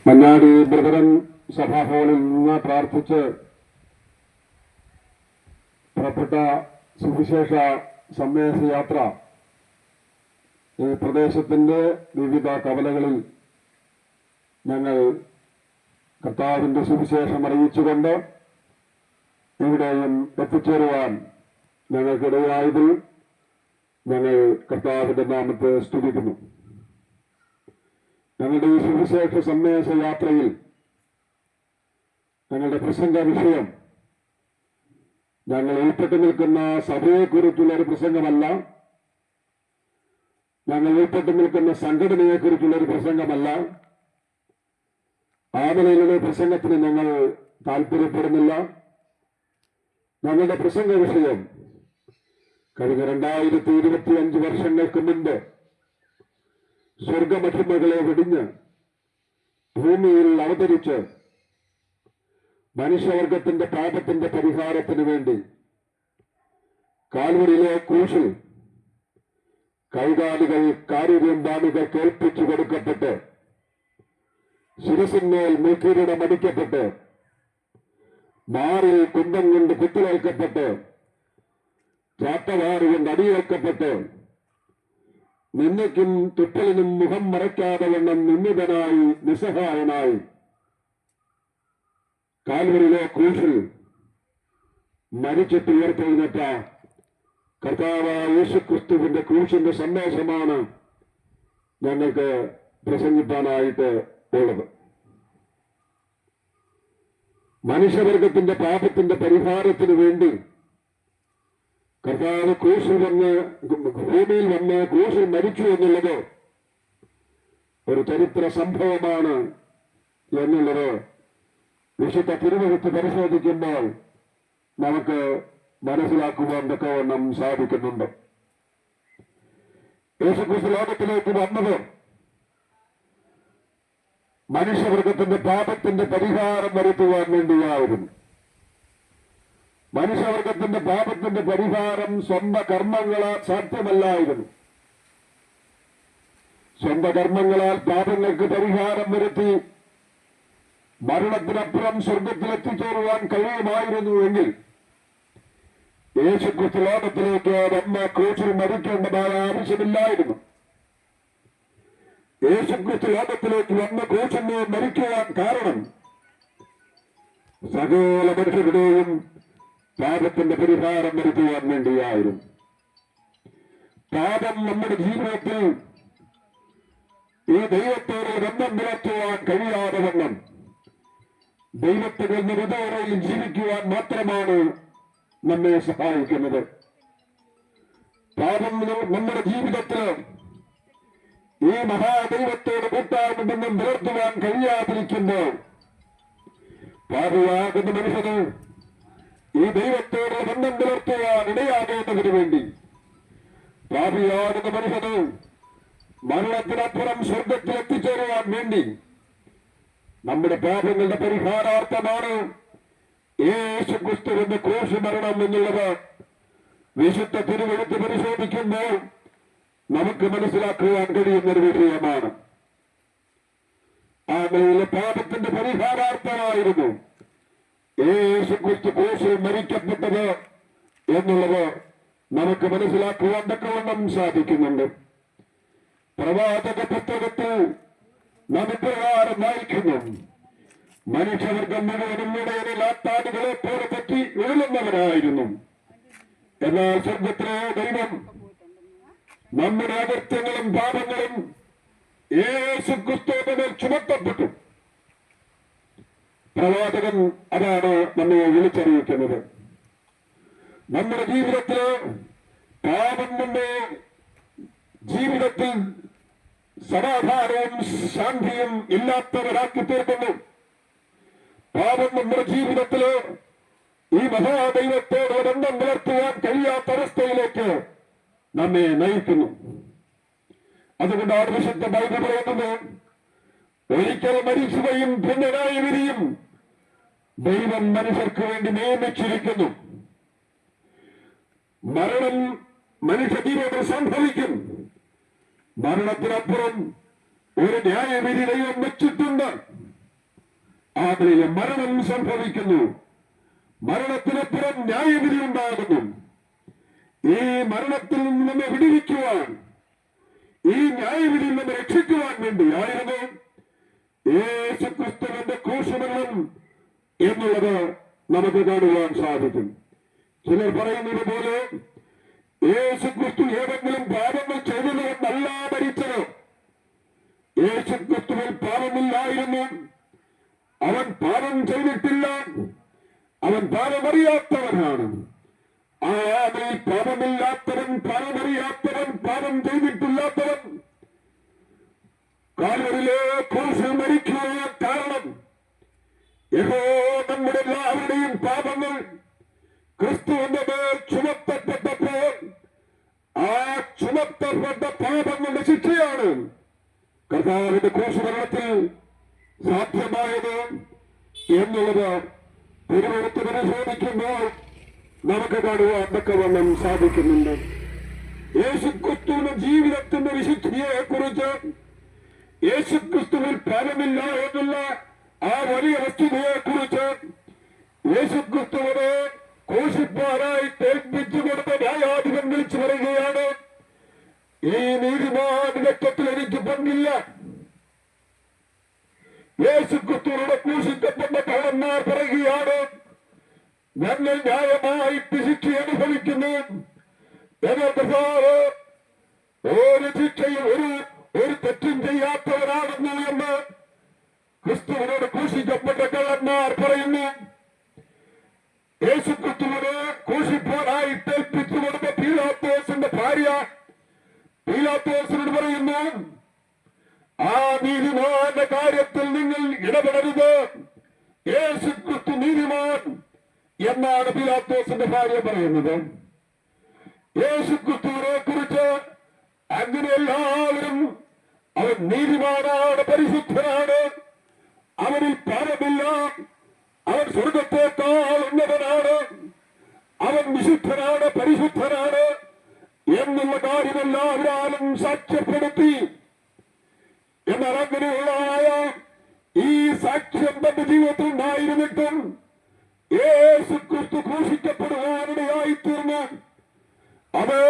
Manjadi brethren സഭാഭവനിൽ നിന്ന് പ്രാർത്ഥിച്ച് പുറപ്പെട്ട സുവിശേഷ സന്ദേശയാത്ര ഈ പ്രദേശത്തിന്റെ വിവിധ കവലകളിൽ ഞങ്ങൾ കർത്താവിന്റെ സുവിശേഷം അറിയിച്ചുകൊണ്ട് ഇവിടെയും എത്തിച്ചേരുവാൻ ഞങ്ങൾക്കിടയായതിൽ ഞങ്ങൾ കർത്താവിന്റെ നാമത്തെ സ്തുതിക്കുന്നു. ഞങ്ങളുടെ ഈ സുവിശേഷ സന്ദേശ യാത്രയിൽ ഞങ്ങളുടെ പ്രസംഗ വിഷയം ഞങ്ങൾ ഉൾപ്പെട്ടു നിൽക്കുന്ന സഭയെക്കുറിച്ചുള്ള ഒരു പ്രസംഗമല്ല, ഞങ്ങൾ ഉൾപ്പെട്ടു നിൽക്കുന്ന സംഘടനയെക്കുറിച്ചുള്ള ഒരു പ്രസംഗമല്ല. ആ നിലയിലുള്ള പ്രസംഗത്തിന് ഞങ്ങൾ താല്പര്യപ്പെടുന്നില്ല. ഞങ്ങളുടെ പ്രസംഗ വിഷയം കഴിഞ്ഞ 2025 വർഷങ്ങൾക്ക് മുൻപ് സ്വർഗമഹിമകളെ വെടിഞ്ഞ് ഭൂമിയിൽ അവതരിച്ച് മനുഷ്യവർഗത്തിന്റെ പാപത്തിന്റെ പരിഹാരത്തിന് വേണ്ടി കാൽവരിയിലെ ക്രൂശിൽ കൈകാലികൾ കാരുര്യമ്പാണികൾ കേൾപ്പിച്ചു കൊടുക്കപ്പെട്ട് ശിരസിന്മേൽ മുൾക്കിരീടം അടിക്കപ്പെട്ട് മാറിൽ കുന്തം കൊണ്ട് കുത്തിലേൽക്കപ്പെട്ട് ചാട്ടവാറ് കൊണ്ട് അടിയേൽക്കപ്പെട്ട് നിന്നയ്ക്കും തുപ്പലിനും മുഖം മറയ്ക്കാതെ വണ്ണം നിന്ദിതനായി നിസ്സഹായനായി കാൽവരിയിലെ ക്രൂശിൽ മരിച്ചിട്ട് ഉയർത്തെഴുന്നേറ്റ കർത്താവായ യേശുക്രിസ്തുവിന്റെ ക്രൂശിന്റെ സന്ദേശമാണ് ഞങ്ങൾക്ക് പ്രസംഗിക്കാനായിട്ട് ഉള്ളത്. മനുഷ്യവർഗത്തിന്റെ പാപത്തിന്റെ പരിഹാരത്തിന് വേണ്ടി കർത്താവ് ക്രൂശിൽ വന്ന് ഭൂമിയിൽ വന്ന് ക്രൂശിൽ മരിച്ചു എന്നുള്ളത് ഒരു ചരിത്ര സംഭവമാണ് എന്നുള്ളത് വിശുദ്ധ തിരുവെഴുത്ത് പരിശോധിക്കുമ്പോൾ നമുക്ക് മനസ്സിലാക്കുവാൻ തക്കവണ്ണം സാധിക്കുന്നുണ്ട്. യേശുക്രിസ്തു ലോകത്തിലേക്ക് വന്നത് മനുഷ്യവർഗത്തിന്റെ പാപത്തിന്റെ പരിഹാരം വരുത്തുവാൻ വേണ്ടിയായിരുന്നു. മനുഷ്യവർഗത്തിന്റെ പാപത്തിന്റെ പരിഹാരം സ്വന്തം കർമ്മങ്ങളാൽ സാധ്യമല്ലായിരുന്നു. സ്വന്തം കർമ്മങ്ങളാൽ പാപങ്ങൾക്ക് പരിഹാരം വരുത്തി മരണത്തിനപ്പുറം സ്വർഗത്തിലെത്തിച്ചേരുവാൻ കഴിയുമായിരുന്നുവെങ്കിൽ യേശുക്രിസ്തു ലോകത്തിലേക്ക് വന്ന ക്രൂശിൽ മരിക്കേണ്ടതായ ആവശ്യമില്ലായിരുന്നു. യേശുക്രിസ്തു ലോകത്തിലേക്ക് വന്ന ക്രൂശിനെ മരിക്കുവാൻ കാരണം സകല മനുഷ്യരുടെയും പാപത്തിന്റെ പരിഹാരം വരുത്തുവാൻ വേണ്ടിയായിരുന്നു. പാപം നമ്മുടെ ജീവിതത്തിൽ ഈ ദൈവത്തോട് ബന്ധം പുലർത്തുവാൻ കഴിയാതെ വണ്ണം ദൈവത്തിൽ നിന്ന് വിധവറയിൽ ജീവിക്കുവാൻ മാത്രമാണ് നമ്മെ സഹായിക്കുന്നത്. പാപം നമ്മുടെ ജീവിതത്തിൽ ഈ മഹാദൈവത്തോട് കൂട്ടായ്മ ബന്ധം പുലർത്തുവാൻ കഴിയാതിരിക്കുമ്പോൾ പാപിയാകുന്ന മനുഷ്യന് ഈ ദൈവത്തോട് ബന്ധം പുലർത്തുവാൻ ഇടയാകേണ്ടതിനു വേണ്ടി പാപിയാകുന്ന മനുഷ്യന് മരണത്തിനപ്പുറം സ്വർഗത്തിൽ എത്തിച്ചേരുവാൻ വേണ്ടി നമ്മുടെ പാപങ്ങളുടെ പരിഹാരാർത്ഥമാണ് യേശുക്രിസ്തുവിന്റെ ക്രൂശ് മരണം എന്നുള്ളത് വിശുദ്ധ തിരുവെഴുത്ത് പരിശോധിക്കുമ്പോൾ നമുക്ക് മനസ്സിലാക്കുവാൻ കഴിയുന്നൊരു വിഷയമാണ്. ആ നിലയിലെ പാപത്തിന്റെ പരിഹാരാർത്ഥമായിരുന്നു യേശുക്രിസ്തു ക്രൂശിൽ മരിക്കപ്പെട്ടത് എന്നുള്ളത് നമുക്ക് മനസ്സിലാക്കുവാൻ തക്കവണ്ണം സാധിക്കുന്നുണ്ട്. പ്രവാചക പുസ്തകത്തിൽ നാം ഇപ്രകാരം വായിക്കുന്നു: മനുഷ്യവർഗം മുഴുവനും ഇടയിലെ ലാത്താടുകളെ പോലെ പറ്റി ഉഴലുന്നവരായിരുന്നു. എന്നാൽ സ്വർഗത്തിലെ ദൈവം നമ്മുടെ അകൃത്യങ്ങളും പാപങ്ങളും യേശുക്രിസ്തുവിന്റെ മേൽ ചുമത്തപ്പെട്ടു. പ്രവാചകൻ അതാണ് നമ്മെ വിളിച്ചറിയിക്കുന്നത്. നമ്മുടെ ജീവിതത്തില് പാപം നമ്മുടെ ജീവിതത്തിൽ സമാധാനവും ശാന്തിയും ഇല്ലാത്തവരാക്കി തീർക്കുന്നു. പാപം നമ്മുടെ ജീവിതത്തില് ഈ മഹാദൈവത്തോട് ബന്ധം പുലർത്തുവാൻ കഴിയാത്ത അവസ്ഥയിലേക്ക് നമ്മെ നയിക്കുന്നു. അതുകൊണ്ടാണ് വിശുദ്ധ ബൈബിൾ പറയുന്നത്, ഒരിക്കൽ മരിച്ചുകയും പിന്നെ ന്യായവിധിയും ദൈവം മനുഷ്യർക്ക് വേണ്ടി നിയമിച്ചിരിക്കുന്നു. മരണം മനുഷ്യ ജീവിതത്തിൽ സംഭവിക്കും. മരണത്തിനപ്പുറം ഒരു ന്യായവിധി ദൈവം വെച്ചിട്ടുണ്ട്. അതിലെ മരണം സംഭവിക്കുന്നു. മരണത്തിനപ്പുറം ന്യായവിധി ഉണ്ടാകുന്നു. ഈ മരണത്തിൽ നിന്ന് നമ്മെ വിടുവിക്കുവാൻ, ഈ ന്യായവിധിയിൽ നമ്മെ രക്ഷിക്കുവാൻ വേണ്ടിയായിരുന്നു യേശുക്രിസ്തുവിന്റെ ക്രൂശുമരണം എന്നുള്ളത് നമുക്ക് കാണുവാൻ സാധിക്കും. ചിലർ പറയുന്നത് പോലെ യേശുക്രിസ്തു ഏതെങ്കിലും പാപങ്ങൾ ചെയ്തതുകൊണ്ടല്ല മരിച്ചത്. യേശുക്രിസ്തുവിൽ പാപമില്ലായിരുന്നു. അവൻ പാപം ചെയ്തിട്ടില്ല. അവൻ പാപമറിയാത്തവനാണ്. ആ ആമയിൽ പാപമില്ലാത്തവൻ, പാപമറിയാത്തവൻ, പാപം ചെയ്തിട്ടില്ലാത്തവൻ കാൽവരിലെ ക്രൂശിൽ മരിക്കുവാൻ കാരണം യഹോ നമ്മുടെ എല്ലാവരുടെയും പാപങ്ങൾ ക്രിസ്തുവിന്റെ മേൽ ചുമത്തപ്പെട്ടപ്പോൾ ആ ചുമത്തപ്പെട്ട പാപങ്ങളുടെ ശിക്ഷയാണ് കർത്താവിന്റെ ക്രൂശുമരണത്തിൽ സാധ്യമായത് എന്നുള്ളത് തിരുവനന്തപുരത്ത് പരിശോധിക്കുമ്പോൾ നമുക്ക് കാണുവാൻ തക്കവണ്ണം സാധിക്കുന്നുണ്ട്. യേശുക്രിസ്തുവിന്റെ ജീവിതത്തിന്റെ വിശുദ്ധിയെ കുറിച്ച്, യേശുക്രിസ്തുവിൽ പാപമില്ല എന്നുള്ള ആ വലിയ വസ്തുതയെ കുറിച്ച് യേശുക്രിസ്തുവിനെ ക്രൂശിപ്പാനായി ഏൽപ്പിച്ചു കൊടുത്ത ന്യായാധിപൻ വിളിച്ചു പറയുകയാണ്, ഈ നീതിമാന്റെ രക്തത്തിൽ എനിക്ക് പങ്കില്ല. യേശുക്രിസ്തുവിനോട് ക്രൂശിക്കപ്പെട്ട കള്ളന്മാർ പറയുകയാണ്, ഞങ്ങൾ ന്യായമായിട്ട് ശിക്ഷ അനുഭവിക്കുന്നു. ഒരു ശിക്ഷയും ഒരു തെറ്റും ചെയ്യാത്തവരാണെന്നു എന്ന് ക്രിസ്തുവിനോട് ക്രൂശിക്കപ്പെട്ട കള്ളന്മാർ പറയുന്നു. യേശുക്രിസ്തുവിനെ ക്രൂശിപ്പാനായി ഏൽപ്പിച്ചു കൊടുത്ത പീലാത്തോസിന്റെ ഭാര്യ പീലാത്തോസിനോട് പറയുന്നു, ആ നീതിമാന്റെ കാര്യത്തിൽ നിങ്ങൾ ഇടപെടരുത്, യേശുക്രിസ്തു നീതിമാൻ എന്നാണ് പീലാത്തോസിന്റെ ഭാര്യ പറയുന്നത്. യേശുക്രിസ്തുവിനെ കുറിച്ച് അങ്ങനെ എല്ലാവരും അവൻ നീതിമാനാണ്, പരിശുദ്ധനാണ്, അവനിൽ പാപമില്ല, അവൻ സ്വർഗത്തേക്കാൾ ഉന്നതനാണ്, അവൻ വിശുദ്ധനാണ്, പരിശുദ്ധനാണ് എന്നുള്ള കാര്യമെല്ലാവരും സാക്ഷ്യപ്പെടുത്തി. എന്നാൽ അങ്ങനെയുള്ളതായ ഈ സാക്ഷ്യം തന്റെ ജീവിതത്തിൽ ഉണ്ടായിരുന്നിട്ടും യേശുക്രിസ്തു ക്രൂശിക്കപ്പെടുവാനിടയായി തീർന്നു. അത്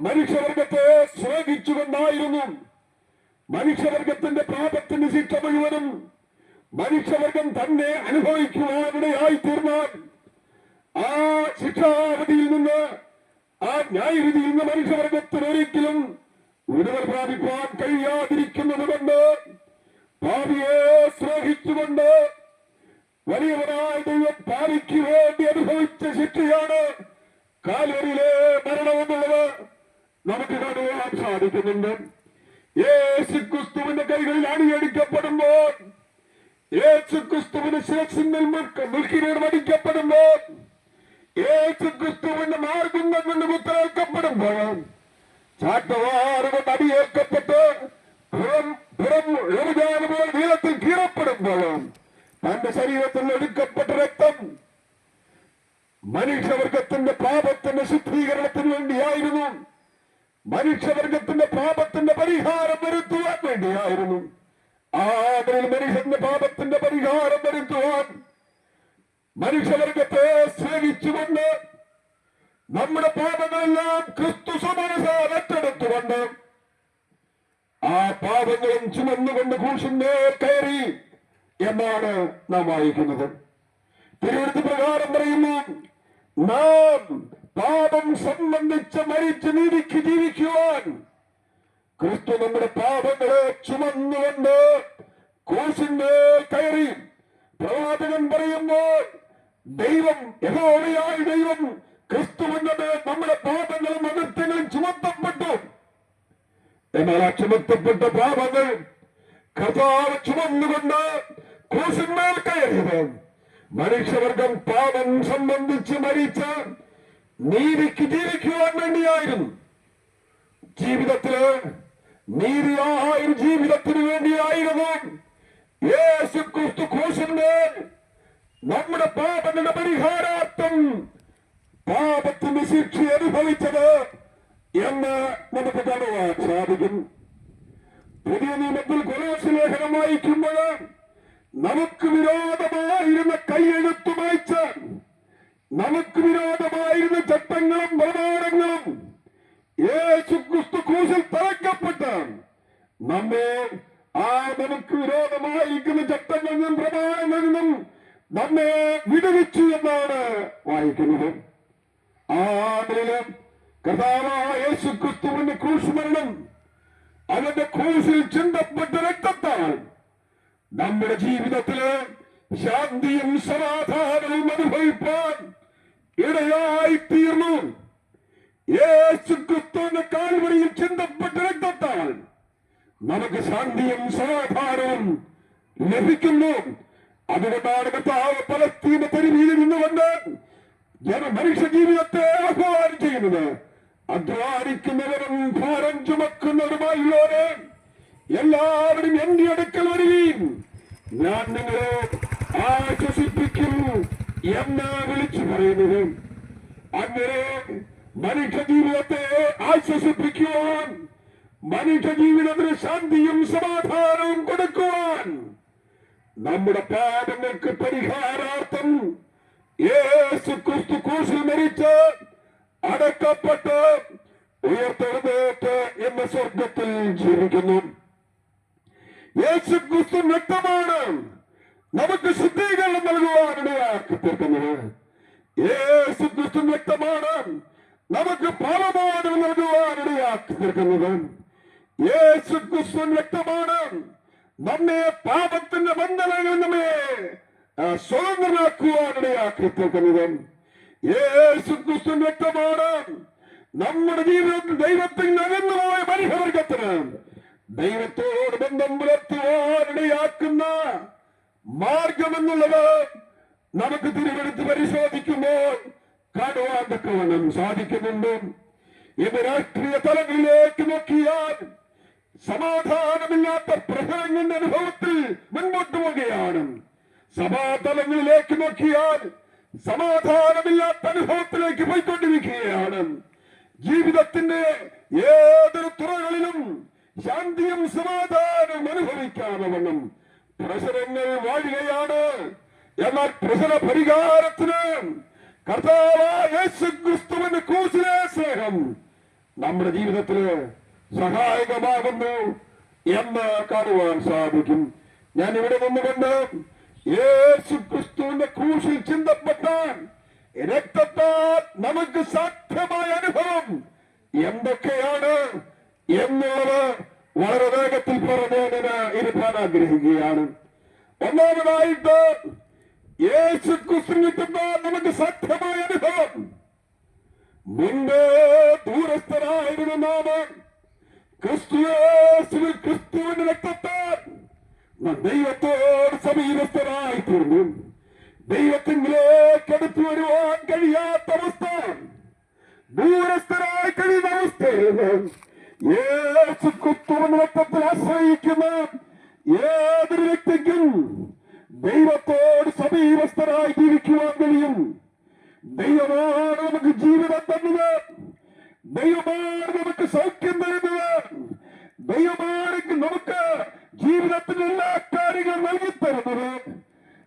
മനുഷ്യവർഗത്തെ സ്നേഹിച്ചുകൊണ്ടായിരുന്നു. മനുഷ്യവർഗത്തിന്റെ പാപത്തിന്റെ ശിക്ഷ മുഴുവനും മനുഷ്യവർഗം തന്നെ അനുഭവിക്കുവാനിടയായി തീർന്നാൽ ആ ശിക്ഷാവധിയിൽ നിന്ന്, ആ ന്യായവിധിയിൽ നിന്ന് മനുഷ്യവർഗത്തിന് ഒരിക്കലും വിടുതൽ പ്രാപിക്കാൻ കഴിയാതിരിക്കുന്നത് കൊണ്ട് ഭാവിയെ സ്നേഹിച്ചുകൊണ്ട് വലിയവനായ ദൈവം ഭാവിക്ക് വേണ്ടി അനുഭവിച്ച ശിക്ഷയാണ് കാൽവരിയിലെ മരണമെന്നുള്ളത് നമുക്ക് കാണുവാൻ സാധിക്കുന്നുണ്ട്. യേശുക്രിസ്തുവിന്റെ കൈകളിൽ അണിയടിക്കപ്പെടുമ്പോൾ, യേശുക്രിസ്തുവിന്റെ ശിരസിന്മേൽ മുൾക്കിനോട് മടിക്കപ്പെടുമ്പോൾ, യേശുക്രിസ്തുവിന്റെ മാർഗങ്ങൾ കൊണ്ട് കുത്തേൽക്കപ്പെടുമ്പോൾ, ചാട്ടവാറുകൊണ്ട് അടിയേൽക്കപ്പെട്ട് നീളത്തിൽ കീറപ്പെടുമ്പോൾ, തന്റെ ശരീരത്തിൽ എടുക്കപ്പെട്ട രക്തം മനുഷ്യവർഗത്തിന്റെ പാപത്തിന്റെ ശുദ്ധീകരണത്തിന് വേണ്ടിയായിരുന്നു. മനുഷ്യവർഗത്തിന്റെ പാപത്തിന്റെ പരിഹാരം വരുത്തുവാൻ വേണ്ടിയായിരുന്നു. ആദരിൽ മനുഷ്യന്റെ പാപത്തിന്റെ പരിഹാരം വരുത്തുവാൻ മനുഷ്യവർഗത്തെ സേവിച്ചുകൊണ്ട് നമ്മുടെ പാപങ്ങളെല്ലാം ക്രിസ്തു സമരസാൽ ഏറ്റെടുത്തുകൊണ്ട് ആ പാപങ്ങളും ചുമന്നുകൊണ്ട് ക്രൂശിന്മേൽ കയറി എന്നാണ് നാം വായിക്കുന്നത്. തിരുവെഴുത്ത് പ്രകാരം പറയുന്നു, നാം പാപം സംബന്ധിച്ച് മരിച്ച് നീതിക്ക് ജീവിക്കുവാൻ ക്രിസ്തു നമ്മുടെ പാപങ്ങളെ ചുമന്നുകൊണ്ട് ക്രൂശിന്മേൽ കയറി. പ്രവാചകൻ പറയുമ്പോൾ ദൈവം, യഹോവയായ ദൈവം ക്രിസ്തുവിന്റെ മേൽ നമ്മുടെ പാപങ്ങളും അകൃത്യങ്ങളും ചുമത്തപ്പെട്ടു. എന്നാൽ ആ ചുമത്തപ്പെട്ട പാപങ്ങൾ കർത്താവ് ചുമന്നുകൊണ്ട് ക്രൂശിന്മേൽ കയറിയത് മനുഷ്യവർഗം പാപം സംബന്ധിച്ച് മരിച്ച് നീതിക്ക് ജീവിക്കുവാൻ വേണ്ടിയായിരുന്നു. ജീവിതത്തില് നീതിയായ ജീവിതത്തിന് വേണ്ടിയായിരുന്നു യേശുക്രിസ്തു ക്രൂശിന്മേൽ നമ്മുടെ പാപങ്ങളുടെ പരിഹാരാർത്ഥം പാപത്തിന്റെ ശിക്ഷ അനുഭവിച്ചത് എന്ന് നമുക്ക് കാണുവാൻ സാധിക്കും. പുതിയ നിയമത്തിൽ കൊലോസ്യ ലേഖനം വായിക്കുമ്പോൾ നമുക്ക് വിരോധമായിരുന്ന കൈയെഴുത്തു മായ്ച്ച് നമുക്ക് വിരോധമായിരുന്ന ചട്ടങ്ങളും പ്രമാണങ്ങളും യേശുക്രിസ്തു ക്രൂശിൽ തറക്കപ്പെട്ട് നമ്മെ നമുക്ക് വിരോധമായിരിക്കുന്ന ചട്ടങ്ങളിൽ നിന്നും പ്രമാണങ്ങളിൽ നിന്നും നമ്മെ വിടുവിച്ചു എന്നാണ് വായിക്കുന്നത്. ആ നിലയിലും കർത്താവായ യേശുക്രിസ്തുവിന്റെ ക്രൂശ് മരണം, അവന്റെ ക്രൂശിൽ ചിന്തപ്പെട്ട രക്തത്താൽ നമ്മുടെ ജീവിതത്തില് ശാന്തിയും സമാധാനവും അനുഭവിപ്പാൻ ഇടയായി തീർന്നു. യേശുക്രിസ്തുവിന്റെ കാൽവരിയിൽ ചിന്തപ്പെട്ട രക്തത്താൽ നമുക്ക് ശാന്തിയും സമാധാനവും ലഭിക്കുന്നു. അതുകൊണ്ടാണ് കർത്താവ് പലസ്തീന തെരുവിൽ നിന്നുകൊണ്ട് മനുഷ്യ ജീവിതത്തെ ആഹ്വാനം ചെയ്യുന്നത്. അധ്വാനിക്കുന്നവരും ഭാരം ചുമക്കുന്നവരുമായുള്ളവരെ എല്ലാവരും എന്റെ അടുക്കൽ വരികയും ഞാൻ നിങ്ങളെ ആശ്വസിപ്പിക്കും എന്ന് വിളിച്ചു പറയുന്നത്. അങ്ങനെ മനുഷ്യ ജീവിതത്തെ ആശ്വസിപ്പിക്കുവാൻ, മനുഷ്യ ജീവിതത്തിന് ശാന്തിയും സമാധാനവും കൊടുക്കുവാൻ, നമ്മുടെ പാപങ്ങൾക്ക് പരിഹാരാർത്ഥം യേശുക്രിസ്തു ക്രൂശിൽ മരിച്ച് അടക്കപ്പെട്ട് ഉയർത്തെഴുന്നേറ്റ് എന്ന സ്വർഗത്തിൽ ജീവിക്കുന്നു. യേശുക്രിസ്തു വ്യക്തമാണ് നമുക്ക് ശുദ്ധീകരണം നൽകുവാനിടയാക്കി തീർക്കുന്നത്. യേശുക്രിസ്തു വ്യക്തമാണ് നമുക്ക് പാപമോചനം നൽകുവാനിടയാക്കി തീർക്കുന്നത്. യേശുക്രിസ്തു വ്യക്തമാണ് നമ്മെ പാപത്തിന്റെ ബന്ധനങ്ങളിൽ നമ്മെ സ്വതന്ത്രമാക്കുവാനിടയാക്കി തീർക്കുന്നത്. യേശുക്രിസ്തു വ്യക്തമാണ് നമ്മുടെ ജീവിതത്തിൽ ദൈവത്തിൽ അകന്നുപോയ മനുഷ്യവർഗത്തിന് ദൈവത്തോട് ബന്ധം പുലർത്തുവാനിടയാക്കുന്ന മാർഗമെന്നുള്ളത് നമുക്ക് തിരുവെടുത്ത് പരിശോധിക്കുമ്പോൾ കാണുവാൻ തക്കവണ്ണം സാധിക്കുന്നുണ്ട്. ഇത് രാഷ്ട്രീയ തലങ്ങളിലേക്ക് നോക്കിയാൽ സമാധാനമില്ലാത്ത പ്രഹരങ്ങളുടെ അനുഭവത്തിൽ മുൻപോട്ട് പോവുകയാണ്. സഭാതലങ്ങളിലേക്ക് നോക്കിയാൽ സമാധാനമില്ലാത്ത അനുഭവത്തിലേക്ക് പോയിക്കൊണ്ടിരിക്കുകയാണ്. ജീവിതത്തിന്റെ ഏതൊരു തുറകളിലും ശാന്തിയും സമാധാനവും അനുഭവിക്കാതെ വണ്ണം പ്രശ്നങ്ങൾ വാഴുകയാണ്. എന്നാൽ പ്രശ്ന പരിഹാരത്തിന് കർത്താവായ യേശുക്രിസ്തുവിന്റെ ക്രൂശിലെ സ്നേഹം നമ്മുടെ ജീവിതത്തില് സഹായകമാകുന്നു എന്ന് കാണുവാൻ സാധിക്കും. ഞാൻ ഇവിടെ നിന്നുകൊണ്ട് യേശുക്രിസ്തുവിന്റെ ക്രൂശിൽ ചിന്തപ്പെട്ട രക്തത്താൽ നമുക്ക് സാധ്യമായ അനുഭവം എന്തൊക്കെയാണ് എന്നുള്ളത് വളരെ വേഗത്തിൽ പറഞ്ഞതിന് ഇരുത്താൻ ആഗ്രഹിക്കുകയാണ്. ഒന്നാമതായിട്ട് യേശുക്രിസ്തു കിട്ടുമ്പോൾ നമുക്ക് സാധ്യമായ അനുഭവം, മുൻപ് ദൂരസ്ഥരായിരുന്ന നാം ക്രിസ്തുവിന്റെ രക്തത്താൽ ദൈവത്തോട് സമീപസ്ഥരായി തീർന്നു. ദൈവത്തിലേക്ക് അടുത്തു വരുവാൻ കഴിയാത്ത അവസ്ഥ, ദൂരസ്ഥരായി കഴിയുന്ന അവസ്ഥയിൽ യേശുക്രിസ്തുവിന്റെ രക്തത്തിൽ ആശ്രയിക്കുന്ന ഏതൊരു വ്യക്തിക്കും ദൈവത്തോട് സമീപസ്ഥരായി ജീവിക്കുവാൻ കഴിയും. ദൈവമാണ് നമുക്ക് ജീവിതം തന്നത്, ദൈവമാണ് നമുക്ക് സൗഖ്യം തരുന്നത്, ദൈവമാണ് നമുക്ക് ജീവിതത്തിന്റെ എല്ലാ കാര്യങ്ങളും നൽകി തരുന്നത്.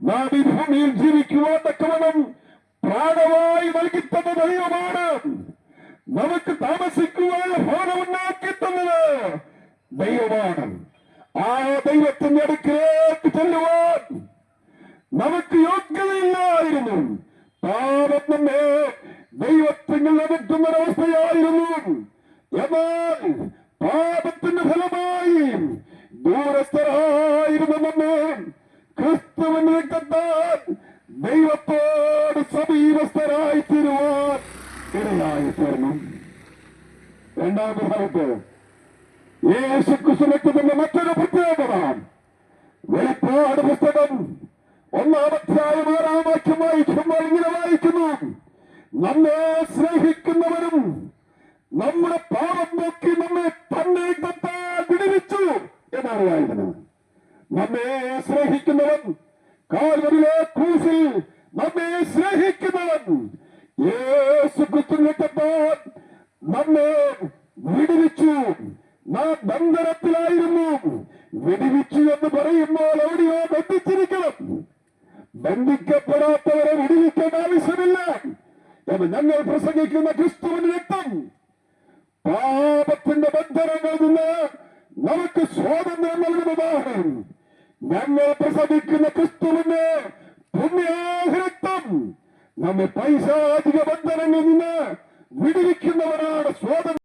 നാം ഈ ഭൂമിയിൽ ജീവിക്കുവാൻ തക്കവണ്ണം പ്രാണമായി നൽകി തന്ന ദൈവമാണ്. നമുക്ക് താമസിക്കുവാൻ ഭവനം ഉണ്ടാക്കി തന്നത് ദൈവമാണ്. ആ ദൈവത്തിന്റെ അടുക്കിലേക്ക് ചെല്ലുവാൻ നമുക്ക് യോഗ്യതയില്ലായിരുന്നു. പാപം നമ്മെ ദൈവത്തിൽ അകറ്റുന്ന ഒരവസ്ഥയായിരുന്നു. എന്നാൽ പാപത്തിന്റെ ഫലമായി ദൂരസ്ഥരായിരുന്ന നമ്മെ ക്രിസ്തുവിന്റെ രക്തത്താൽ ദൈവത്തോട് സമീപസ്ഥരായി തീരുവാൻ ഇടയായി തീർന്നു. രണ്ടാമത്തെ ഭാഗത്ത് യേശുക്രിസ്തു രക്തത്തിന്റെ മറ്റൊരു പ്രത്യേകത, വെളിപ്പാട് പുസ്തകം 1-ാം അധ്യായം 6-ാം വാക്യം വായിക്കുമ്പോൾ ഇങ്ങനെ വായിക്കുന്നു: നമ്മെ സ്നേഹിക്കുന്നവരും നമ്മുടെ പാപം നോക്കി നമ്മെ തന്നെ രക്തത്താൽ വിടുവിച്ചു എന്നാണ് വായിക്കുന്നത്. നമ്മെ സ്നേഹിക്കുന്നവൻ, കാൽവരിയിലെ ക്രൂശിൽ നമ്മെ സ്നേഹിക്കുന്നവൻ യേശുക്രിസ്തു രക്തത്താൽ നമ്മെ വിടുവിച്ചു. നാം ബന്ധനത്തിലായിരുന്നു. വിടുവിച്ചു എന്ന് പറയുമ്പോൾ എവിടെയോ ബന്ധിച്ചിരിക്കുന്നു. എന്ന് ഞങ്ങൾ പ്രസംഗിക്കുന്ന ക്രിസ്തുവിന്റെ രക്തം പാപത്തിന്റെ ബന്ധനങ്ങളിൽ നിന്ന് നമുക്ക് സ്വാതന്ത്ര്യം നൽകുന്നതാണ്. ഞങ്ങൾ പ്രസംഗിക്കുന്ന ക്രിസ്തുവിന്റെ പുണ്യാഹരക്തം നമ്മെ പൈശാചിക ബന്ധനങ്ങളിൽ നിന്ന് വിടുവിക്കുന്നവരാണ്. സ്വാതന്ത്ര്യം